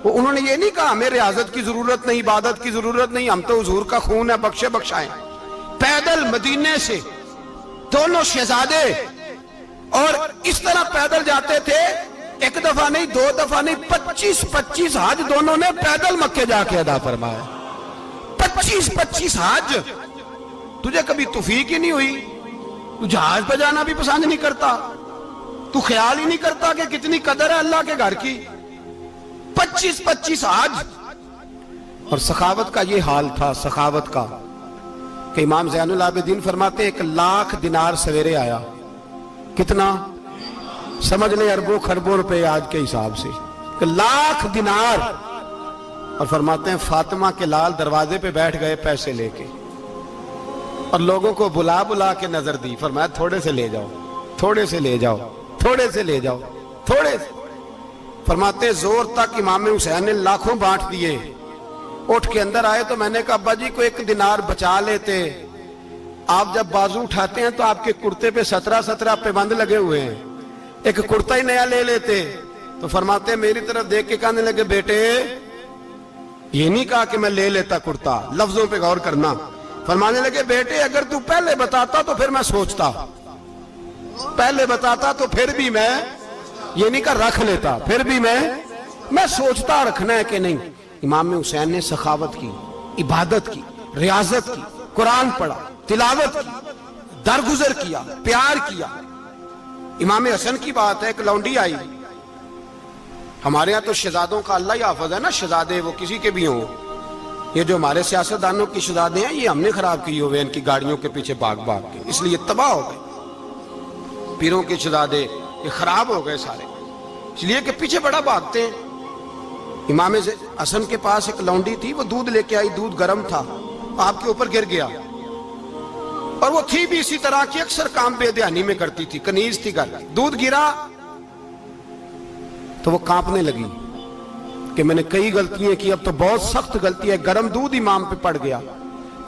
انہوں نے یہ نہیں کہا ہمیں ریاضت کی ضرورت نہیں، عبادت کی ضرورت نہیں، ہم تو حضور کا خون ہے، بخشے بخشائیں۔ پیدل مدینے سے دونوں شہزادے اور اس طرح پیدل جاتے تھے، ایک دفعہ نہیں، دو دفعہ نہیں، 25 حج دونوں نے پیدل مکے جا کے ادا فرمایا۔ 25 حج۔ تجھے کبھی توفیق ہی نہیں ہوئی؟ تو جہاز پہ جانا بھی پسند نہیں کرتا، تو خیال ہی نہیں کرتا کہ کتنی قدر ہے اللہ کے گھر کی۔ 25 حج۔ اور سخاوت کا یہ حال تھا، سخاوت کا، کہ امام زین العابدین فرماتے 1,00,000 دینار سویرے آیا۔ کتنا؟ سمجھ لیں اربوں خربوں روپے آج کے حساب سے، 1,00,000 دینار۔ اور فرماتے ہیں فاطمہ کے لال دروازے پہ بیٹھ گئے پیسے لے کے، اور لوگوں کو بلا بلا کے نظر دی، فرمایا تھوڑے سے لے جاؤ، تھوڑے سے لے جاؤ، تھوڑے سے لے جاؤ، تھوڑے سے۔ فرماتے ہیں زور تک امام حسین نے لاکھوں بانٹ دیے۔ اٹھ کے اندر آئے تو میں نے کہا ابا جی کو 1 دینار بچا لیتے، آپ جب بازو اٹھاتے ہیں تو آپ کے کرتے پہ 17 پابند لگے ہوئے ہیں، ایک کرتا ہی نیا لے لیتے۔ تو فرماتے ہیں میری طرف دیکھ کے کہنے لگے بیٹے یہ نہیں کہا کہ میں لے لیتا کرتا، لفظوں پہ غور کرنا۔ فرمانے لگے بیٹے اگر تو پہلے بتاتا تو پھر میں سوچتا، پہلے بتاتا تو پھر بھی میں یہ نہیں کہا رکھ لیتا، پھر بھی میں سوچتا رکھنا ہے کہ نہیں۔ امام حسین نے سخاوت کی، عبادت کی، ریاضت کی، قرآن پڑھا، تلاوت کی، درگزر کیا، پیار کیا۔ امام حسن کی بات ہے، ایک لونڈی آئی، ہمارے ہاں تو شہزادوں کا اللہ ہی حافظ ہے نا، شہزادے وہ کسی کے بھی ہوں، یہ جو ہمارے سیاستدانوں کی شہزادے ہیں یہ ہم نے خراب کیے ہوئے ان کی گاڑیوں کے پیچھے بھاگ کے، اس لیے تباہ ہو گئے۔ پیروں کے شہزادے یہ خراب ہو گئے سارے، اس لیے کہ پیچھے بڑا بھاگتے ہیں۔ امام حسن کے پاس ایک لونڈی تھی، وہ دودھ لے کے آئی، دودھ گرم تھا، آپ کے اوپر گر گیا، اور وہ تھی بھی اسی طرح کی، اکثر کام بے دھیانی میں کرتی تھی، کنیز تھی گھر، دودھ گرا تو وہ کانپنے لگی کہ میں نے کئی غلطیاں کی، اب تو بہت سخت غلطی ہے، گرم دودھ امام پہ پڑ گیا۔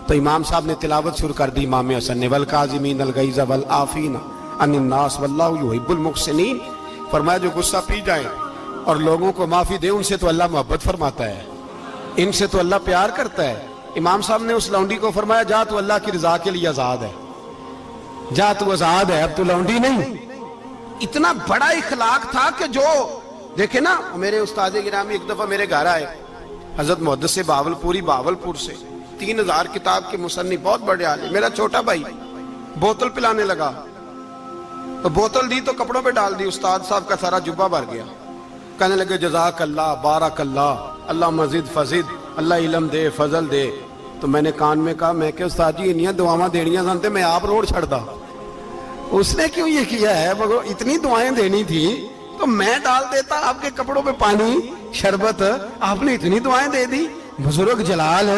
تو امام صاحب نے تلاوت شروع کر دی، امام حسن نے والکاظمین الغیظ والعافین عن الناس واللہ یحب المحسنین۔ فرمایا جو غصہ پی جائیں اور لوگوں کو معافی دے، ان سے تو اللہ محبت فرماتا ہے، ان سے تو اللہ پیار کرتا ہے۔ امام صاحب نے اس لونڈی کو فرمایا جا تو اللہ کی رضا کے لیے آزاد ہے، جا تو آزاد ہے، اب تو لونڈی نہیں۔ اتنا بڑا اخلاق تھا کہ جو دیکھیں نا، میرے استاد گرامی ایک دفعہ میرے گھر آئے، حضرت محدث باولپوری، باولپور سے، 3000 کتاب کے مصنف، بہت بڑے عالم، میرا چھوٹا بھائی بوتل پلانے لگا، تو بوتل دی تو کپڑوں پہ ڈال دی، استاد صاحب کا سارا جبہ بھر گیا۔ کہنے لگے جزاک اللہ، بارک اللہ، اللہ مزید فزید، اللہ علم دے، فضل دے۔ تو میں نے کان میں کہا، میں کہ استاد جی انیاں دعاواں دینیاں سنتے میں آپ روڑ چھڑتا، اس نے کیوں یہ کیا ہے؟ اتنی دعائیں دینی تھی تو میں ڈال دیتا آپ کے کپڑوں پہ پانی شربت، آپ نے اتنی دعائیں دے دی۔ بزرگ جلال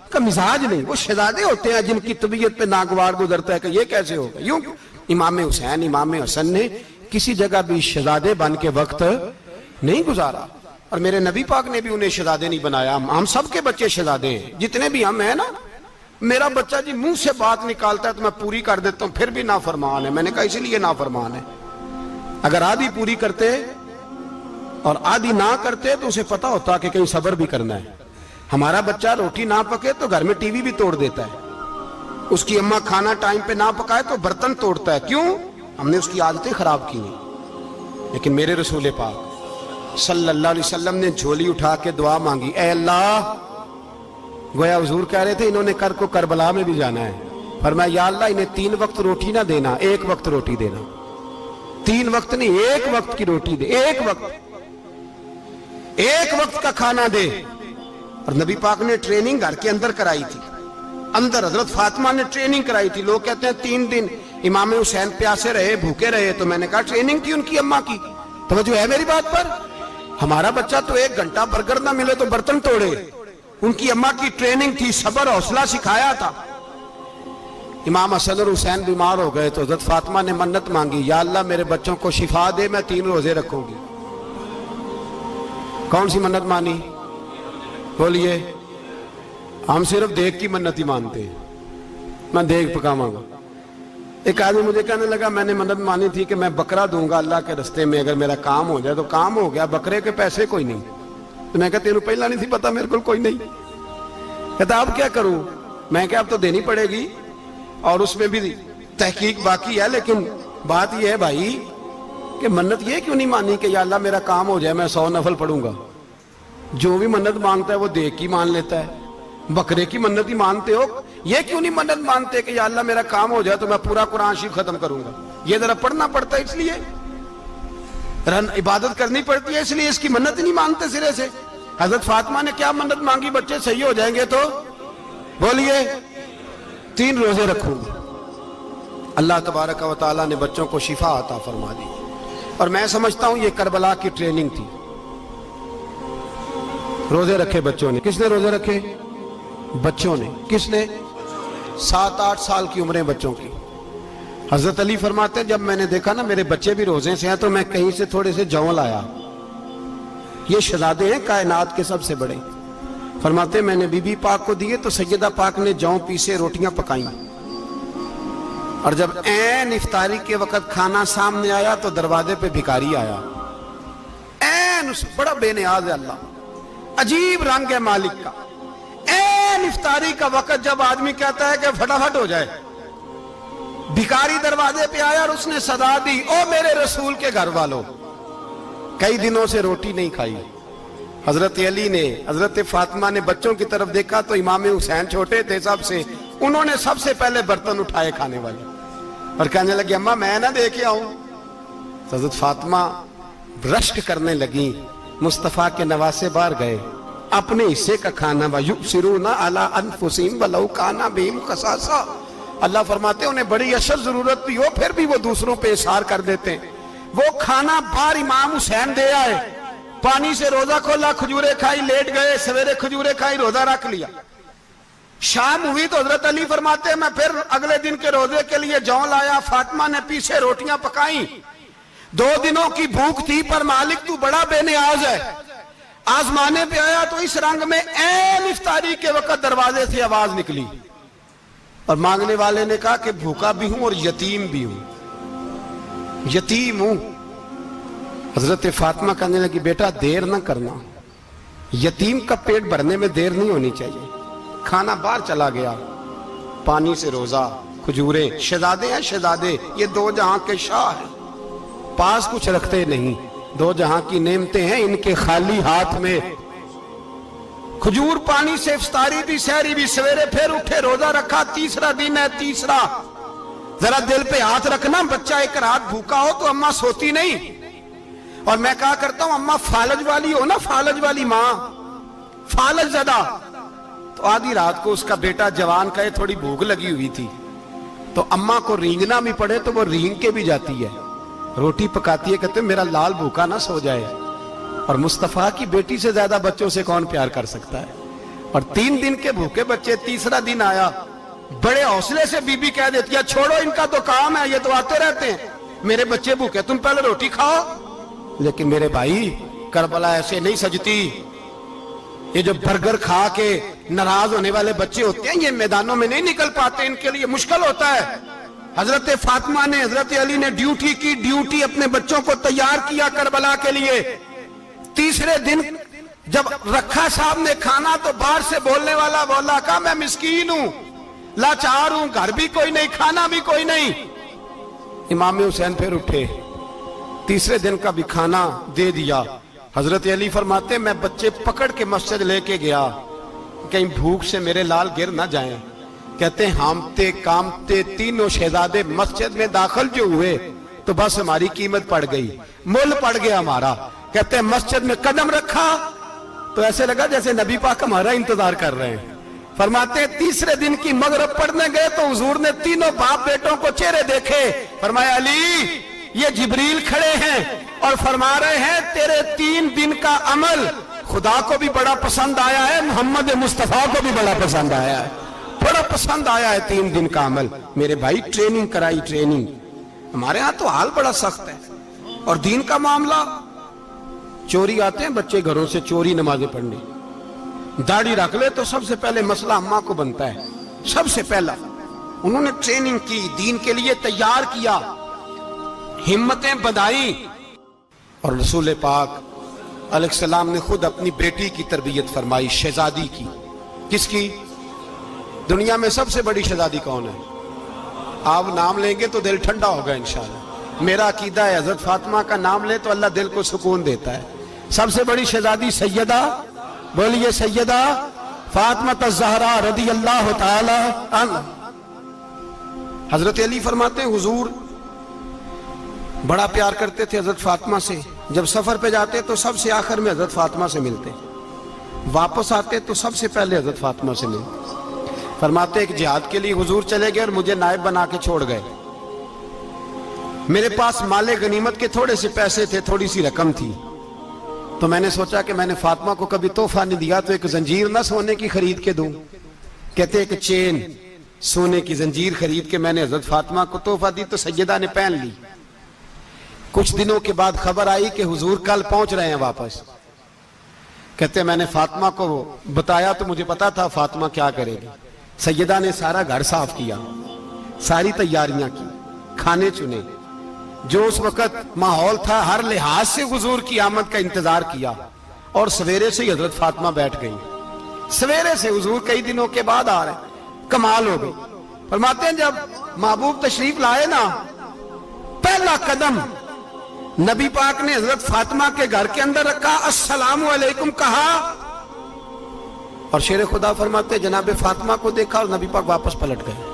کا مزاج نہیں، وہ شہزادے ہوتے ہیں جن کی طبیعت پہ ناگوار گزرتا ہے کہ یہ کیسے ہوگا۔ یوں امام حسین، امام حسن نے کسی جگہ بھی شہزادے بن کے وقت نہیں گزارا، اور میرے نبی پاک نے بھی انہیں شہزادے نہیں بنایا۔ ہم سب کے بچے شہزادے ہیں، جتنے بھی ہم ہیں نا۔ میرا بچہ جی منہ سے بات نکالتا ہے تو میں پوری کر دیتا ہوں، پھر بھی نافرمان ہے۔ میں نے کہا اسی لیے نافرمان ہے، اگر آدھی پوری کرتے اور آدھی نہ کرتے تو اسے پتا ہوتا کہ کہیں صبر بھی کرنا ہے۔ ہمارا بچہ روٹی نہ پکے تو گھر میں ٹی وی بھی توڑ دیتا ہے، اس کی اماں کھانا ٹائم پہ نہ پکائے تو برتن توڑتا ہے۔ کیوں؟ ہم نے اس کی عادتیں خراب کی ہیں۔ لیکن میرے رسول پاک صلی اللہ علیہ وسلم نے جھولی اٹھا کے دعا مانگی، اے اللہ، گویا حضور کہہ رہے تھے انہوں نے کر کو کربلا میں بھی جانا ہے، فرمایا یا اللہ انہیں 3 وقت روٹی نہ دینا، 1 وقت روٹی دینا، 3 وقت نہیں، 1 وقت کی روٹی دے، 1 وقت کا کھانا دے۔ اور نبی پاک نے ٹریننگ گھر کے اندر کرائی تھی، اندر حضرت فاطمہ نے ٹریننگ کرائی تھی۔ لوگ کہتے ہیں 3 دن امام حسین پیاسے رہے، بھوکے رہے، تو میں نے کہا ٹریننگ تھی ان کی اماں کی۔ توجہ ہے میری بات پر؟ ہمارا بچہ تو 1 گھنٹہ برگر نہ ملے تو برتن توڑے، ان کی اماں کی ٹریننگ تھی، صبر حوصلہ سکھایا تھا۔ امام حسن اور حسین بیمار ہو گئے تو حضرت فاطمہ نے منت مانگی، یا اللہ میرے بچوں کو شفا دے، میں 3 روزے رکھوں گی۔ کون سی منت مانی؟ بولیے۔ ہم صرف دیکھ کی منت ہی مانتے ہیں، میں دیکھ پکاواں گا۔ ایک آدمی مجھے کہنے لگا میں نے منت مانی تھی کہ میں بکرا دوں گا اللہ کے رستے میں، اگر میرا کام ہو جائے تو کام ہو گیا، بکرے کے پیسے کوئی نہیں۔ تو میں کہا تینوں پہلا نہیں تھی پتا میرے کو کوئی نہیں. کہتا اب کیا کروں؟ میں کہا اب تو دینی پڑے گی اور اس میں بھی تحقیق باقی ہے. لیکن بات یہ ہے بھائی کہ منت یہ کیوں نہیں مانی کہ یا اللہ میرا کام ہو جائے میں 100 نفل پڑھوں گا. جو بھی منت مانگتا ہے وہ دیکھ کی مان لیتا ہے. بکرے کی منت ہی مانتے ہو, یہ کیوں نہیں منت مانتے کہ یا اللہ میرا کام ہو جائے تو میں پورا قرآن شریف ختم کروں گا. یہ ذرا پڑھنا پڑتا ہے, اس لیے عبادت کرنی پڑتی ہے, اس لیے اس کی منت نہیں مانتے سرے سے. حضرت فاطمہ نے کیا منت مانگی؟ بچے صحیح ہو جائیں گے تو بولیے 3 روزے رکھوں گی. اللہ تبارک و تعالیٰ نے بچوں کو شفا عطا فرما دی. اور میں سمجھتا ہوں یہ کربلا کی ٹریننگ تھی. روزے رکھے بچوں نے. کس نے روزے رکھے؟ بچوں نے. کس نے؟ 7-8 سال کی عمریں بچوں کی. حضرت علی فرماتے ہیں جب میں نے دیکھا نا میرے بچے بھی روزے سے ہیں تو میں کہیں سے تھوڑے سے جوں لایا. یہ شہزادے ہیں کائنات کے سب سے بڑے. فرماتے ہیں میں نے بی بی پاک کو دیے تو سیدہ پاک نے جوں پیسے روٹیاں پکائیں, اور جب عین افطاری کے وقت کھانا سامنے آیا تو دروازے پہ بھکاری آیا. عین بڑا بے نیاز ہے اللہ, عجیب رنگ ہے مالک کا. عین افطاری کا وقت جب آدمی کہتا ہے کہ فٹافٹ ہو جائے, بھکاری دروازے پہ آیا اور اس نے صدا دی او میرے رسول کے گھر والوں, کئی دنوں سے روٹی نہیں کھائی. حضرت علی نے, حضرت فاطمہ نے بچوں کی طرف دیکھا تو امام حسین چھوٹے تھے سب سے, انہوں نے سب سے پہلے برتن اٹھائے کھانے والے اور کہنے لگے اماں میں نہ دے کے آؤں. حضرت فاطمہ رشک کرنے لگیں. مصطفیٰ کے نواسے باہر گئے, اپنے حصے کا کھانا وَيُؤْثِرُونَ عَلَىٰ أَنفُسِهِمْ وَلَوْ كَانَ بِهِمْ خَصَاصَةٌ. اللہ فرماتے ہیں انہیں بڑی اشد ضرورت بھی ہو پھر بھی وہ دوسروں پہ اثار کر دیتے ہیں. وہ کھانا باہر امام حسین دے آئے, پانی سے روزہ کھولا, کھجورے کھائی, لیٹ گئے, سویرے کھجورے کھائی, روزہ رکھ لیا. شام ہوئی تو حضرت علی فرماتے ہیں میں پھر اگلے دن کے روزے کے لیے جوں لایا. فاطمہ نے پیچھے روٹیاں پکائیں. 2 دنوں کی بھوک تھی پر مالک تو بڑا بے نیاز ہے. آزمانے پہ آیا تو اس رنگ میں عین افطاری کے وقت دروازے سے آواز نکلی اور مانگنے والے نے کہا کہ بھوکا بھی ہوں اور یتیم بھی ہوں, یتیم ہوں. حضرت فاطمہ کہنے لگی بیٹا دیر نہ کرنا, یتیم کا پیٹ بھرنے میں دیر نہیں ہونی چاہیے. کھانا باہر چلا گیا, پانی سے روزہ, کھجورے. شہزادے ہیں شہزادے, یہ 2 جہاں کے شاہ ہیں, پاس کچھ رکھتے نہیں, 2 جہاں کی نعمتیں ہیں ان کے خالی ہاتھ میں. کھجور پانی سے افطاری بھی سحری بھی, سویرے پھر اٹھے روزہ رکھا. 3را دن ہے, 3را. ذرا دل پہ ہاتھ رکھنا, بچہ ایک رات بھوکا ہو تو اماں سوتی نہیں. اور میں کہا کرتا ہوں اماں فالج والی ہو نا, فالج والی ماں, فالج زدہ, تو آدھی رات کو اس کا بیٹا جوان کہے تھوڑی بھوک لگی ہوئی تھی تو اماں کو رینگنا بھی پڑے تو وہ رینگ کے بھی جاتی ہے, روٹی پکاتی ہے, کہتے ہیں میرا لال بھوکا نہ سو جائے. اور مصطفیٰ کی بیٹی سے زیادہ بچوں سے کون پیار کر سکتا ہے. اور 3 دن کے بھوکے بچے, 3را دن آیا, بڑے حوصلے سے بی بی کہہ دیتی ہے چھوڑو ان کا تو کام ہے, یہ تو آتے رہتے ہیں, میرے بچے بھوکے تم پہلے روٹی کھاؤ. لیکن میرے بھائی کربلا ایسے نہیں سجتی. یہ جو برگر کھا کے ناراض ہونے والے بچے ہوتے ہیں یہ میدانوں میں نہیں نکل پاتے, ان کے لیے مشکل ہوتا ہے. حضرت فاطمہ نے, حضرت علی نے ڈیوٹی کی, ڈیوٹی اپنے بچوں کو تیار کیا کربلا کے لیے. 3رے دن جب رکھا صاحب نے کھانا تو باہر سے بولنے والا بولا کہا میں مسکین ہوں, لاچار ہوں, گھر بھی کوئی نہیں, کھانا بھی کوئی نہیں. امام حسین پھر اٹھے, 3رے دن کا بھی کھانا دے دیا. حضرت علی فرماتے میں بچے پکڑ کے مسجد لے کے گیا, کہیں بھوک سے میرے لال گر نہ جائیں. کہتے ہیں ہامتے کامتے 3 شہزادے مسجد میں داخل جو ہوئے تو بس ہماری قیمت پڑ گئی, مول پڑ گیا ہمارا. کہتے ہیں مسجد میں قدم رکھا تو ایسے لگا جیسے نبی پاک ہمارا انتظار کر رہے ہیں. فرماتے ہیں 3رے دن کی مغرب پڑھنے گئے تو حضور نے 3 باپ بیٹوں کو چہرے دیکھے. فرمایا علی یہ جبریل کھڑے ہیں اور فرما رہے ہیں تیرے 3 دن کا عمل خدا کو بھی بڑا پسند آیا ہے, محمد مصطفیٰ کو بھی بڑا پسند آیا ہے, بڑا پسند آیا ہے 3 دن کا عمل. میرے بھائی ٹریننگ کرائی, ٹریننگ. ہمارے ہاں تو حال بڑا سخت ہے. اور دین کا معاملہ, چوری آتے ہیں بچے گھروں سے چوری نمازیں پڑھنے, داڑھی رکھ لے تو سب سے پہلے مسئلہ اماں کو بنتا ہے, سب سے پہلا. انہوں نے ٹریننگ کی, دین کے لیے تیار کیا, ہمتیں بدائی. اور رسول پاک علیہ السلام نے خود اپنی بیٹی کی تربیت فرمائی، شہزادی کی۔ کس کی؟ دنیا میں سب سے بڑی شہزادی کون ہے؟ آپ نام لیں گے تو دل ٹھنڈا ہوگا انشاءاللہ۔ میرا عقیدہ ہے حضرت فاطمہ کا نام لے تو اللہ دل کو سکون دیتا ہے۔ سب سے بڑی شہزادی سیدہ، بولیے سیدہ فاطمہ الزہرا رضی اللہ تعالی عنہ۔ حضرت علی فرماتے ہیں حضور بڑا پیار کرتے تھے حضرت فاطمہ سے، جب سفر پہ جاتے تو سب سے آخر میں حضرت فاطمہ سے ملتے، واپس آتے تو سب سے پہلے حضرت فاطمہ سے ملتے۔ فرماتے ایک جہاد کے لیے حضور چلے گئے اور مجھے نائب بنا کے چھوڑ گئے، میرے پاس مال غنیمت کے تھوڑے سے پیسے تھے، تھوڑی سی رقم تھی، تو میں نے سوچا کہ میں نے فاطمہ کو کبھی تحفہ نہیں دیا تو ایک زنجیر نہ سونے کی خرید کے دوں۔ کہتے ایک چین سونے کی زنجیر خرید کے میں نے حضرت فاطمہ کو تحفہ دی تو سیدہ نے پہن لی۔ کچھ دنوں کے بعد خبر آئی کہ حضور کل پہنچ رہے ہیں واپس۔ کہتے میں نے فاطمہ کو بتایا تو مجھے پتا تھا فاطمہ کیا کرے گی۔ سیدہ نے سارا گھر صاف کیا، ساری تیاریاں کی، کھانے چنے، جو اس وقت ماحول تھا ہر لحاظ سے حضور کی آمد کا انتظار کیا، اور سویرے سے ہی حضرت فاطمہ بیٹھ گئی۔ سویرے سے حضور کئی دنوں کے بعد آ رہے ہیں، کمال ہو گئی۔ فرماتے ہیں جب محبوب تشریف لائے نا، پہلا قدم نبی پاک نے حضرت فاطمہ کے گھر کے اندر رکھا، السلام علیکم کہا، اور شیر خدا فرماتے جناب فاطمہ کو دیکھا اور نبی پاک واپس پلٹ گئے۔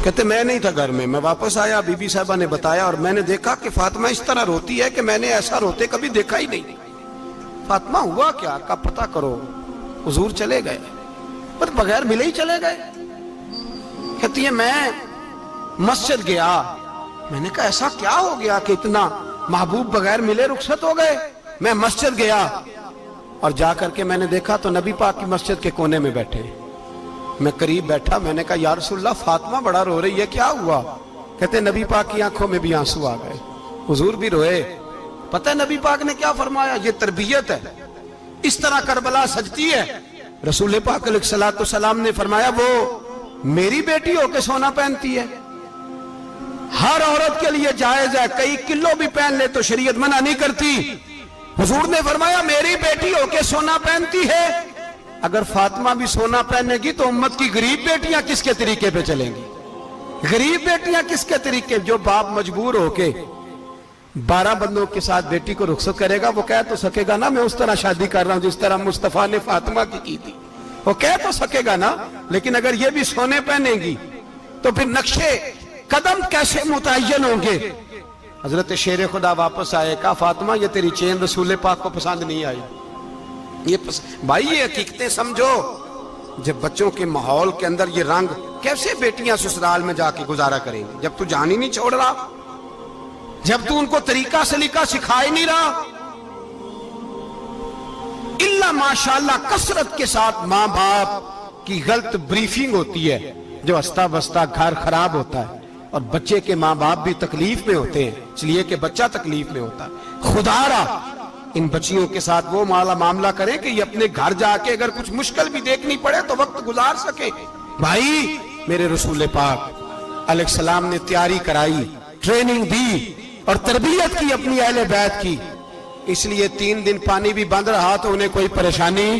کہتے میں نہیں تھا گھر میں واپس آیا، بی بی صاحبہ نے بتایا اور میں نے دیکھا کہ فاطمہ اس طرح روتی ہے کہ میں نے ایسا روتے کبھی دیکھا ہی نہیں۔ فاطمہ ہوا کیا کا پتہ کرو۔ حضور چلے گئے پر بغیر ملے ہی چلے گئے۔ کہتی ہے میں مسجد گیا، میں نے کہا ایسا کیا ہو گیا کہ اتنا محبوب بغیر ملے رخصت ہو گئے؟ میں مسجد گیا اور جا کر کے میں نے دیکھا تو نبی پاک کی مسجد کے کونے میں بیٹھے، میں قریب بیٹھا، میں نے کہا یا رسول اللہ فاطمہ بڑا رو رہی ہے، کیا ہوا؟ کہتے نبی پاک کی آنکھوں میں بھی آنسو آ گئے، حضور بھی روئے۔ پتہ ہے نبی پاک نے کیا فرمایا؟ یہ تربیت ہے، اس طرح کربلا سجتی ہے۔ رسول پاک علیہ السلام نے فرمایا وہ میری بیٹی ہو کے سونا پہنتی ہے، ہر عورت کے لیے جائز ہے، کئی کلو بھی پہن لے تو شریعت منع نہیں کرتی۔ حضور نے فرمایا میری بیٹی ہو کے سونا پہنتی ہے، اگر فاطمہ بھی سونا پہنے گی تو امت کی غریب بیٹیاں کس کے طریقے پہ چلیں گی؟ غریب بیٹیاں کس کے طریقے؟ جو باپ مجبور ہو کے 12 بندوں کے ساتھ بیٹی کو رخصت کرے گا وہ کہہ تو سکے گا نا میں اس طرح شادی کر رہا ہوں جس طرح مصطفیٰ نے فاطمہ کی تھی، وہ کہہ تو سکے گا نا، لیکن اگر یہ بھی سونے پہنے گی تو پھر نقشے قدم کیسے متعین ہوں گے؟ حضرت شیر خدا واپس آئے، کہا فاطمہ یہ تیری چین رسول پاک کو پسند نہیں آئی۔ بھائی یہ حقیقتیں سمجھو، جب بچوں کے ماحول کے اندر یہ رنگ، کیسے بیٹیاں سسرال میں جا کے گزارا کریں گی جب تو جان ہی نہیں چھوڑ رہا، جب تو ان کو طریقہ سلیقہ سکھا ہی نہیں رہا؟ اللہ ماشاءاللہ کثرت کے ساتھ ماں باپ کی غلط بریفنگ ہوتی ہے، جو ہستا بستا گھر خراب ہوتا ہے، اور بچے کے ماں باپ بھی تکلیف میں ہوتے ہیں، اس لیے کہ بچہ تکلیف میں ہوتا ہے۔ خدا را ان بچیوں کے ساتھ وہ معاملہ کریں کہ یہ اپنے گھر جا کے اگر کچھ مشکل بھی دیکھنی پڑے تو وقت گزار سکے۔ بھائی میرے رسول پاک علیہ السلام نے تیاری کرائی، ٹریننگ دی اور تربیت کی اپنی اہل بیت کی، اس لیے 3 دن پانی بھی بند رہا تو انہیں کوئی پریشانی۔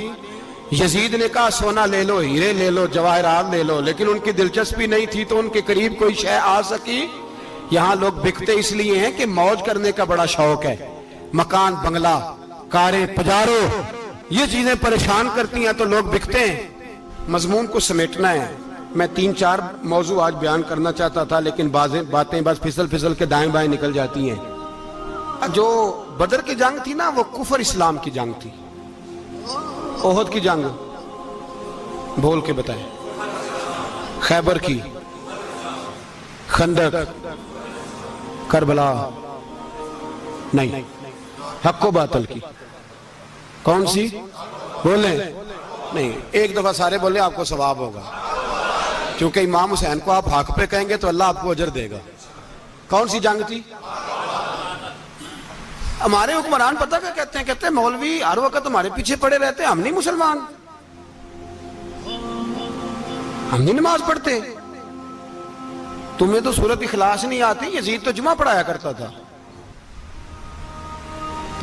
یزید نے کہا سونا لے لو، ہیرے لے لو، جواہرات لے لو، لیکن ان کی دلچسپی نہیں تھی تو ان کے قریب کوئی شے آ سکی۔ یہاں لوگ بکتے اس لیے ہیں کہ موج کرنے کا بڑا شوق ہے، مکان بنگلہ کاریں پجارو یہ چیزیں پریشان کرتی ہیں تو لوگ بکتے ہیں۔ مضمون کو سمیٹنا ہے، میں 3-4 موضوع آج بیان کرنا چاہتا تھا لیکن باتیں بس پھسل کے دائیں بائیں نکل جاتی ہیں۔ جو بدر کی جنگ تھی نا وہ کفر اسلام کی جنگ تھی، احد کی جنگ بول کے بتائیں، خیبر کی، خندق، کربلا نہیں، حق و باطل کی، کون سی بولیں؟ نہیں، ایک دفعہ سارے بولے آپ کو ثواب ہوگا، کیونکہ امام حسین کو آپ حق پہ کہیں گے تو اللہ آپ کو اجر دے گا۔ کون سی جنگ تھی؟ ہمارے حکمران پتہ کیا کہتے ہیں مولوی ہر وقت ہمارے پیچھے پڑے رہتے ہیں، ہم نہیں مسلمان، ہم نہیں نماز پڑھتے، تمہیں تو سورۃ اخلاص نہیں آتی، یزید تو جمعہ پڑھایا کرتا تھا،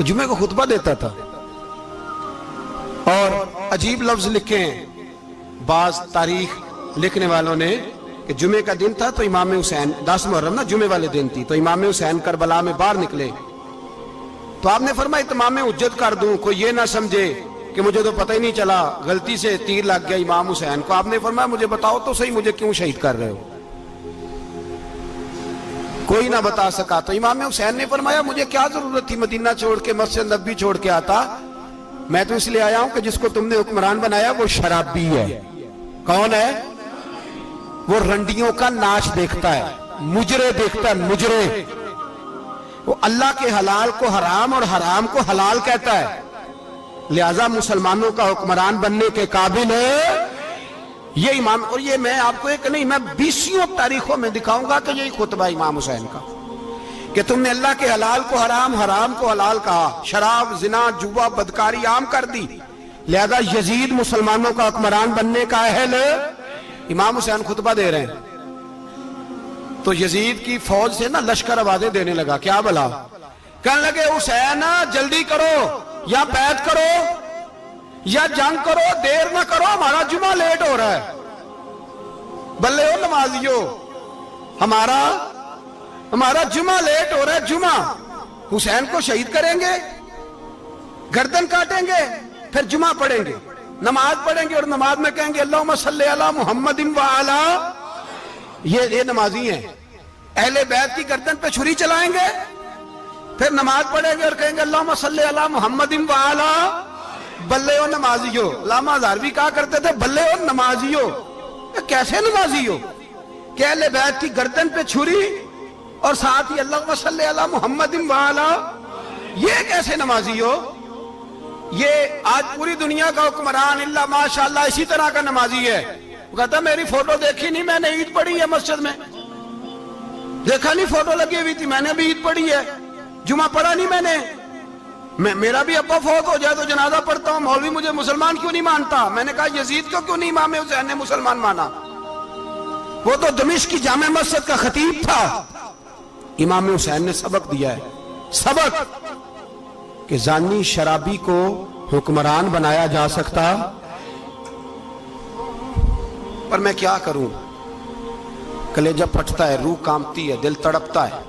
تو جمعے کو خطبہ دیتا تھا. اور عجیب لفظ لکھے ہیں بعض تاریخ لکھنے والوں نے کہ جمعے کا دن تھا تو امام حسین 10 محرم نا جمعے والے دن تھی, تو امام حسین کربلا میں باہر نکلے تو آپ نے فرمایا اتمام حجت کر دوں, کوئی یہ نہ سمجھے کہ مجھے تو پتہ ہی نہیں چلا غلطی سے تیر لگ گیا امام حسین کو. آپ نے فرمایا مجھے بتاؤ تو صحیح مجھے کیوں شہید کر رہے ہو؟ کوئی نہ بتا سکا. تو امام حسین نے فرمایا مجھے کیا ضرورت تھی مدینہ چھوڑ کے مسجد نبوی چھوڑ کے آتا, میں تو اس لیے آیا ہوں کہ جس کو تم نے حکمران بنایا وہ شرابی ہے. کون ہے وہ؟ رنڈیوں کا ناچ دیکھتا ہے, مجرے دیکھتا ہے, مجرے. وہ اللہ کے حلال کو حرام اور حرام کو حلال کہتا ہے, لہذا مسلمانوں کا حکمران بننے کے قابل ہے یہ امام. اور یہ میں آپ کو ایک نہیں, میں 20 تاریخوں میں دکھاؤں گا کہ یہی خطبہ امام حسین کا کہ تم نے اللہ کے حلال کو حرام, حرام کو حلال کہا, شراب, زنا, جوا, بدکاری عام کر دی, لہذا یزید مسلمانوں کا حکمران بننے کا اہل. امام حسین خطبہ دے رہے ہیں تو یزید کی فوج سے نا لشکر آوازیں دینے لگا. کیا بلا؟ کہنے لگے حسین جلدی کرو, یا بیعت کرو یا جنگ کرو, دیر نہ کرو, ہمارا جمعہ لیٹ ہو رہا ہے. بلے ہو نمازیو, ہمارا جمعہ لیٹ ہو رہا ہے. جمعہ حسین کو شہید کریں گے, گردن کاٹیں گے, پھر جمعہ پڑھیں گے, نماز پڑھیں گے اور نماز میں کہیں گے اللہم صلی علی محمد وعلی. یہ نمازی ہیں. اہل بیت کی گردن پہ چھری چلائیں گے, پھر نماز پڑھیں گے اور کہیں گے اللہم صلی علی محمد وعلی. بلے ہو نمازیو. علامہ ہزاروی کہا کرتے تھے بلے ہو نمازیو. کیسے نمازیو کہ اہل بیت کی گردن پہ چھری اور ساتھ ہی اللہم صلی علی محمد وعلی. یہ کیسے نمازیو؟ یہ آج پوری دنیا کا حکمران اللہ ماشاءاللہ اسی طرح کا نمازی ہے. وہ کہتا میری فوٹو دیکھی نہیں, میں نے عید پڑھی ہے مسجد میں, دیکھا نہیں فوٹو لگی ہوئی تھی, میں نے بھی عید پڑھی ہے, جمعہ پڑھا نہیں میں نے. میرا بھی ابا فوت ہو جائے تو جنازہ پڑھتا ہوں, مولوی مجھے مسلمان کیوں نہیں مانتا؟ میں نے کہا یزید کو کیوں نہیں امام حسین نے مسلمان مانا؟ وہ تو دمشق کی جامع مسجد کا خطیب تھا. امام حسین نے سبق دیا ہے, سبق کہ زانی شرابی کو حکمران بنایا جا سکتا. پر میں کیا کروں, کلیجہ پھٹتا ہے, روح کانپتی ہے, دل تڑپتا ہے.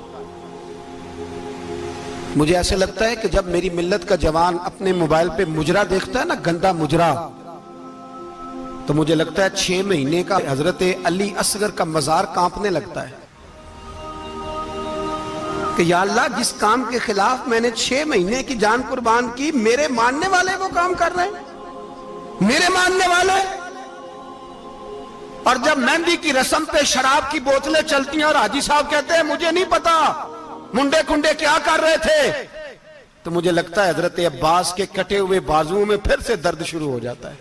مجھے ایسے لگتا ہے کہ جب میری ملت کا جوان اپنے موبائل پہ مجرا دیکھتا ہے نا, گندا مجرا, تو مجھے لگتا ہے 6 مہینے کا حضرت علی اصغر کا مزار کانپنے لگتا ہے کہ یا اللہ جس کام کے خلاف میں نے 6 مہینے کی جان قربان کی, میرے ماننے والے وہ کام کر رہے ہیں, میرے ماننے والے. اور جب مہندی کی رسم پہ شراب کی بوتلیں چلتی ہیں اور حاجی صاحب کہتے ہیں مجھے نہیں پتا منڈے کنڈے کیا کر رہے تھے, تو مجھے لگتا ہے حضرت عباس کے کٹے ہوئے بازوؤں میں پھر سے درد شروع ہو جاتا ہے.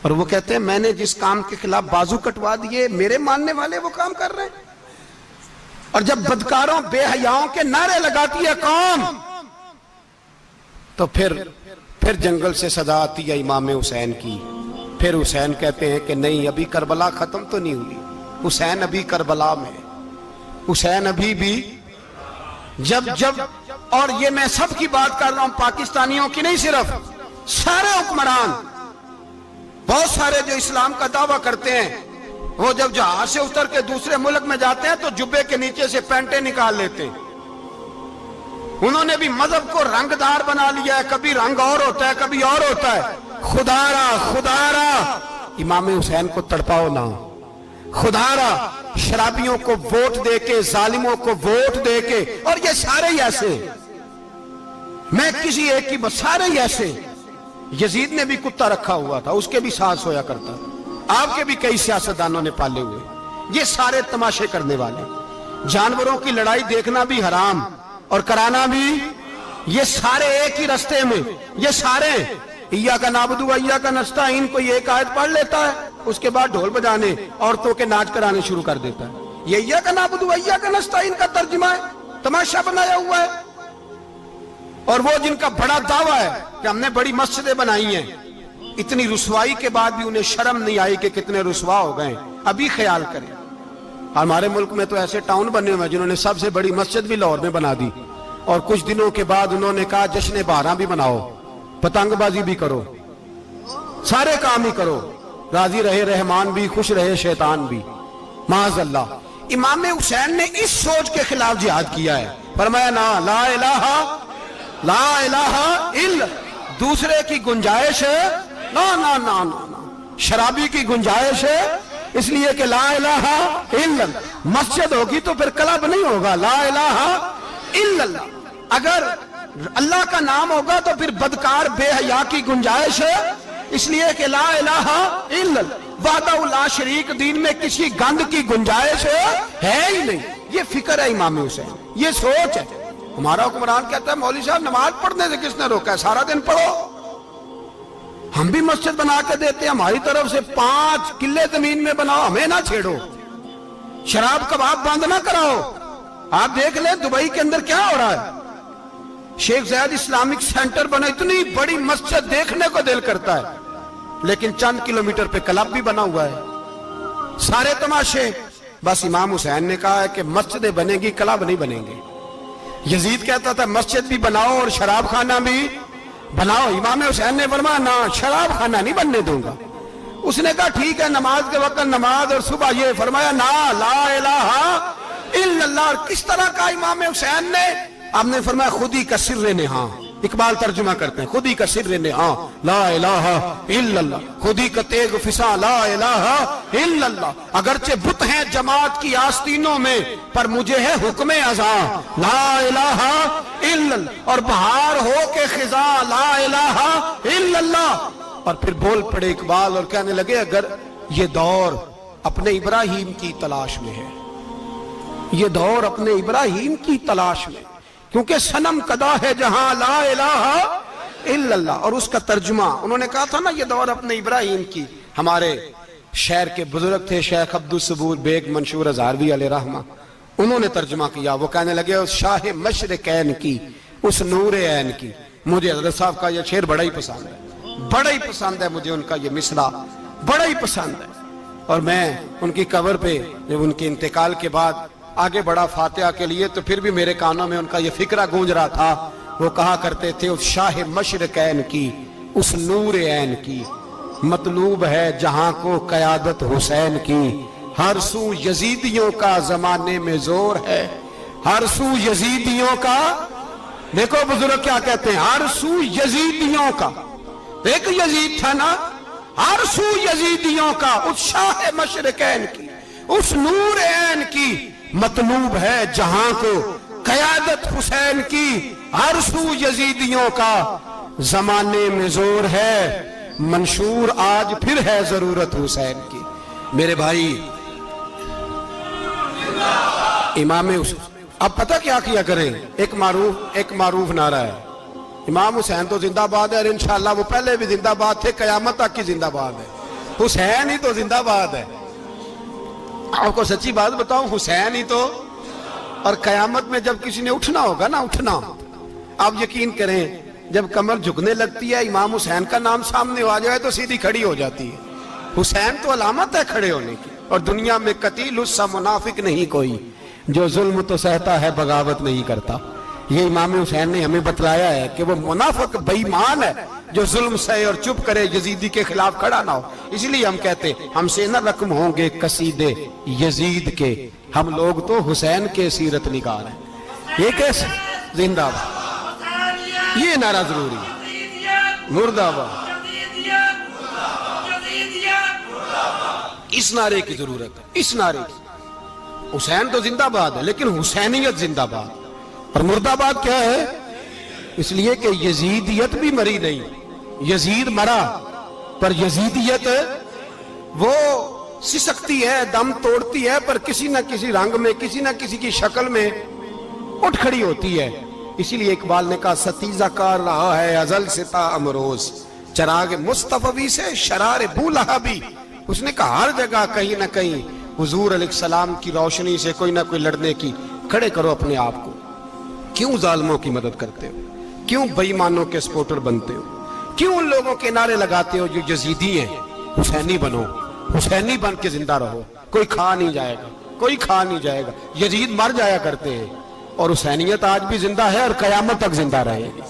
اور وہ کہتے ہیں میں نے جس کام کے خلاف بازو کٹوا دیے, میرے ماننے والے وہ کام کر رہے ہیں. اور جب بدکاروں بے حیاؤں کے نعرے لگاتی ہے قوم, تو پھر جنگل سے صدا آتی ہے امام حسین کی. پھر حسین کہتے ہیں کہ نہیں, ابھی کربلا ختم تو نہیں ہوئی, حسین ابھی کربلا میں, حسین ابھی بھی. جب اور یہ میں سب کی بات کر رہا ہوں, پاکستانیوں کی نہیں, صرف سارے حکمران, بہت سارے جو اسلام کا دعویٰ کرتے ہیں, وہ جب جہاز سے اتر کے دوسرے ملک میں جاتے ہیں تو جبے کے نیچے سے پینٹیں نکال لیتے ہیں. انہوں نے بھی مذہب کو رنگ دار بنا لیا ہے, کبھی رنگ اور ہوتا ہے کبھی اور ہوتا ہے. خدا را امام حسین کو تڑپاؤ نہ, خدا را شرابیوں کو ووٹ دے کے, ظالموں کو ووٹ دے کے. اور یہ سارے ہی ایسے, میں کسی ایک کی بس, سارے ہی ایسے. یزید نے بھی کتا رکھا ہوا تھا, اس کے بھی سانس ہویا کرتا, آپ کے بھی کئی سیاستدانوں نے پالے ہوئے. یہ سارے تماشے کرنے والے, جانوروں کی لڑائی دیکھنا بھی حرام اور کرانا بھی, یہ سارے ایک ہی رستے میں. یہ سارے ایاک نعبد و ایاک نستعین کوئی ایک آیت پڑھ لیتا ہے, اس کے بعد ڈھول بجانے, عورتوں کے ناچ کرانے شروع کر دیتا ہے. یہ ایاک نعبد و ایاک نستعین کا ترجمہ ہے, تماشا بنایا ہوا ہے. اور وہ جن کا بڑا دعویٰ ہے کہ ہم نے بڑی مسجدیں بنائی ہیں, اتنی رسوائی کے بعد بھی انہیں شرم نہیں آئی کہ کتنے رسوا ہو گئے. ابھی خیال کریں, ہمارے ملک میں تو ایسے ٹاؤن بنے ہوئے ہیں جنہوں نے سب سے بڑی مسجد بھی لاہور میں بنا دی, اور کچھ دنوں کے بعد انہوں نے کہا جشن بہاراں بھی مناؤ، پتنگ بازی بھی کرو، سارے کام ہی کرو، راضی رہے رحمان بھی، خوش رہے شیطان بھی۔ معاذ اللہ، امام حسین نے اس سوچ کے خلاف جہاد کیا ہے، فرمایا نا لا الہ الا، دوسرے کی گنجائش ہے نا نا نا نا، شرابی کی گنجائش ہے، اس لیے کہ لا الہ الا، مسجد ہوگی تو پھر کلب نہیں ہوگا، لا الہ الا اللہ، اگر اللہ کا نام ہوگا تو پھر بدکار بے حیا کی گنجائش ہے، اس لیے کہ لا الہ الا وحدہ لا شریک، دین میں کسی گند کی گنجائش ہے ہی نہیں۔ یہ فکر ہے امام حسین، یہ سوچ ہے۔ ہمارا حکمران کہتا ہے مولوی صاحب نماز پڑھنے سے کس نے روکا ہے، سارا دن پڑھو، ہم بھی مسجد بنا کے دیتے ہیں، ہماری طرف سے 5 کلے زمین میں بناؤ، ہمیں نہ چھیڑو، شراب کباب بند نہ کراؤ۔ آپ دیکھ لیں دبئی کے اندر کیا ہو رہا ہے، شیخ زید اسلامک سینٹر بنا، اتنی بڑی مسجد دیکھنے کو دل کرتا ہے، لیکن چند کلومیٹر پہ کلب بھی بنا ہوا ہے، سارے تماشے۔ بس امام حسین نے کہا ہے کہ مسجدیں بنے گی، کلب نہیں بنیں گے۔ یزید کہتا تھا مسجد بھی بناؤ اور شراب خانہ بھی بناؤ، امام حسین نے فرمایا نہ، شراب خانہ نہیں بننے دوں گا۔ اس نے کہا ٹھیک ہے، نماز کے وقت نماز اور صبح یہ، فرمایا نا لا الہ الا اللہ۔ اور کس طرح کا امام حسین نے، آپ نے فرمایا خودی کا سر نہاں، اقبال ترجمہ کرتے ہیں خودی کا سر نہاں لا الہ الا اللہ، خودی کا تیغ فساں لا الہ الا اللہ، اگرچہ بت ہیں جماعت کی آستینوں میں پر مجھے ہے حکم ازاں لا الہ الا اللہ، اور بہار ہو کے خزاں لا الہ الا اللہ۔ اور پھر بول پڑے اقبال اور کہنے لگے اگر یہ دور اپنے ابراہیم کی تلاش میں ہے، یہ دور اپنے ابراہیم کی تلاش میں، کیونکہ صنم کدا ہے جہاں لا الہ الا اللہ، اور اس کا ترجمہ انہوں نے کہا تھا نا یہ دور اپنے ابراہیم کی۔ ہمارے شہر کے بزرگ تھے شیخ عبدالصبور بیگ منشور ہزاروی علیہ رحمہ، انہوں نے ترجمہ کیا، وہ کہنے لگے اس شاہ مشرقین کی، اس نور عین کی۔ مجھے حضرت صاحب کا یہ شعر بڑا ہی پسند ہے، بڑا ہی پسند ہے مجھے، ان کا یہ مصرع بڑا ہی پسند ہے۔ اور میں ان کی قبر پہ جب ان کے انتقال کے بعد آگے بڑھا فاتحہ کے لیے تو پھر بھی میرے کانوں میں ان کا یہ فکرہ گونج رہا تھا، وہ کہا کرتے تھے اس شاہ مشرقین کی، اس نور عین کی، مطلوب ہے جہاں کو قیادت حسین کی، ہر سو یزیدیوں کا زمانے میں زور ہے، ہر سو یزیدیوں کا، دیکھو بزرگ کیا کہتے ہیں، ہر سو یزیدیوں کا، ایک یزید تھا نا، ہر سو یزیدیوں کا، اس شاہ مشرقین کی، اس نور عین کی، مطلوب ہے جہاں کو قیادت حسین کی، ہر سو یزیدیوں کا زمانے میں زور ہے، منشور آج پھر ہے ضرورت حسین کی۔ میرے بھائی امام حسین، اب پتہ کیا کیا کریں، ایک معروف نعرہ ہے، امام حسین تو زندہ باد ہے، اور انشاءاللہ وہ پہلے بھی زندہ باد تھے، قیامت تک کی زندہ باد ہے، حسین ہی تو زندہ باد ہے۔ آپ کو سچی بات بتاؤں، حسین ہی تو، اور قیامت میں جب کسی نے اٹھنا ہوگا نا، اٹھنا، آپ یقین کریں جب کمر جھکنے لگتی ہے امام حسین کا نام سامنے آ جائے تو سیدھی کھڑی ہو جاتی ہے۔ حسین تو علامت ہے کھڑے ہونے کی، اور دنیا میں قتیل اس سا منافق نہیں کوئی، جو ظلم تو سہتا ہے بغاوت نہیں کرتا۔ یہ امام حسین نے ہمیں بتلایا ہے کہ وہ منافق بے ایمان ہے جو ظلم سہے اور چپ کرے، یزیدی کے خلاف کھڑا نہ ہو۔ اس لیے ہم کہتے ہم سے نہ رقم ہوں گے قصیدے یزید کے، ہم لوگ تو حسین کے سیرت نگار ہیں۔ یہ کیسے زندہ باد، یہ نعرہ ضروری ہے، مردہ باد، اس نعرے کی ضرورت ہے، اس نعرے کی۔ حسین تو زندہ باد ہے لیکن حسینیت زندہ باد، اور مردہ باد کیا ہے؟ اس لیے کہ یزیدیت بھی مری نہیں، یزید مرا پر یزیدیت وہ سسکتی ہے، دم توڑتی ہے، پر کسی نہ کسی رنگ میں، کسی نہ کسی کی شکل میں اٹھ کھڑی ہوتی ہے۔ اسی لیے اقبال نے کہا ستیزہ کار رہا ہے ازل سے تا امروز، چراغ مصطفی سے شرار بولہبی۔ اس نے کہا ہر جگہ کہیں نہ کہیں حضور علیہ السلام کی روشنی سے کوئی نہ کوئی لڑنے کی، کھڑے کرو اپنے آپ کو۔ کیوں ظالموں کی مدد کرتے ہو؟ کیوں بے ایمانوں کے سپورٹر بنتے ہو؟ کیوں ان لوگوں کے نعرے لگاتے ہو جو یزیدی ہیں؟ حسینی بنو، حسینی بن کے زندہ رہو، کوئی کھا نہیں جائے گا، کوئی کھا نہیں جائے گا۔ یزید مر جایا کرتے ہیں، اور حسینیت آج بھی زندہ ہے اور قیامت تک زندہ رہے گی.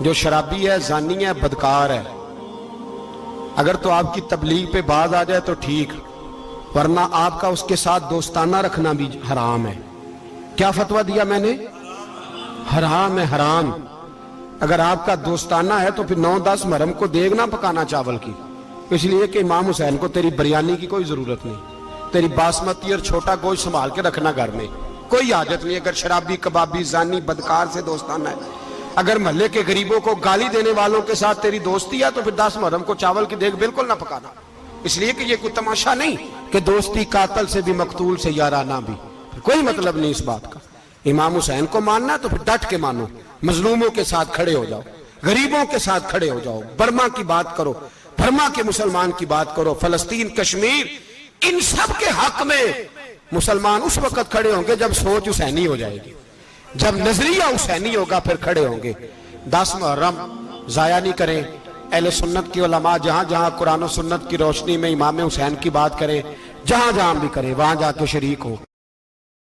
جو شرابی ہے، زانی ہے، بدکار ہے، اگر تو آپ کی تبلیغ پہ باز آ جائے تو ٹھیک، ورنہ آپ کا اس کے ساتھ دوستانہ رکھنا بھی حرام ہے. کیا فتویٰ دیا میں نے؟ حرام ہے، حرام. اگر آپ کا دوستانہ ہے تو پھر 9-10 محرم کو دیگ نہ پکانا چاول کی، اس لیے کہ امام حسین کو تیری بریانی کی کوئی ضرورت نہیں. تیری باسمتی اور چھوٹا گوشت سنبھال کے رکھنا گھر میں، کوئی حاجت نہیں. اگر شرابی، کبابی، زانی، بدکار سے دوستانہ ہے، اگر محلے کے غریبوں کو گالی دینے والوں کے ساتھ تیری دوستی ہے تو پھر 10 محرم کو چاول کی دیگ بالکل نہ پکانا. اس لیے کہ یہ کوئی تماشا نہیں کہ دوستی قاتل سے بھی، مقتول سے یارانہ بھی. کوئی مطلب نہیں اس بات کا. امام حسین کو ماننا ہے تو پھر ڈٹ کے مانو، مظلوموں کے ساتھ کھڑے ہو جاؤ، غریبوں کے ساتھ کھڑے ہو جاؤ، برما کی بات کرو، برما کے مسلمان کی بات کرو، فلسطین، کشمیر، ان سب کے حق میں مسلمان اس وقت کھڑے ہوں گے جب سوچ حسینی ہو جائے گی، جب نظریہ حسینی ہوگا پھر کھڑے ہوں گے. 10 محرم ضائع نہیں کریں. اہل سنت کی علماء جہاں جہاں قرآن و سنت کی روشنی میں امام حسین کی بات کریں، جہاں جہاں بھی کریں، وہاں جا کے شریک ہوں.